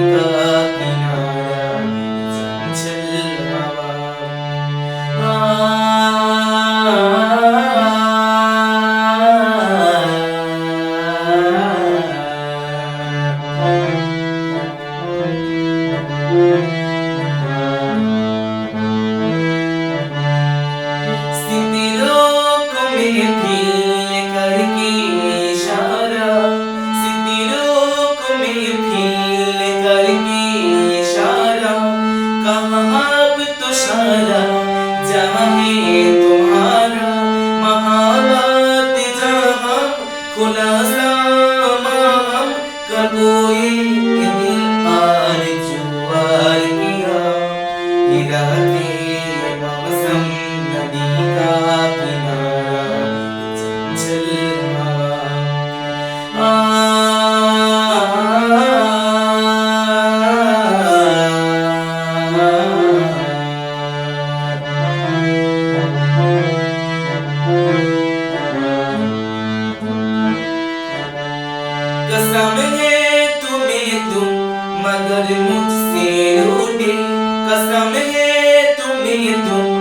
का किनारा चंचल हवा। सितारों को महफिल करके इशारा, सितारों को महफिल करके इशारा, कहाँ अब तो सारा जहाँ है तुम्हारा, महाबत जहाँ खुलासा माम कबोए दिल आरज़ू वार किया, इरादे मौसम नदी का किनारा चंचल हवा। कसम है तुम्हें तुम मगर मुझसे रूठे, कसम है तुम्हें तुम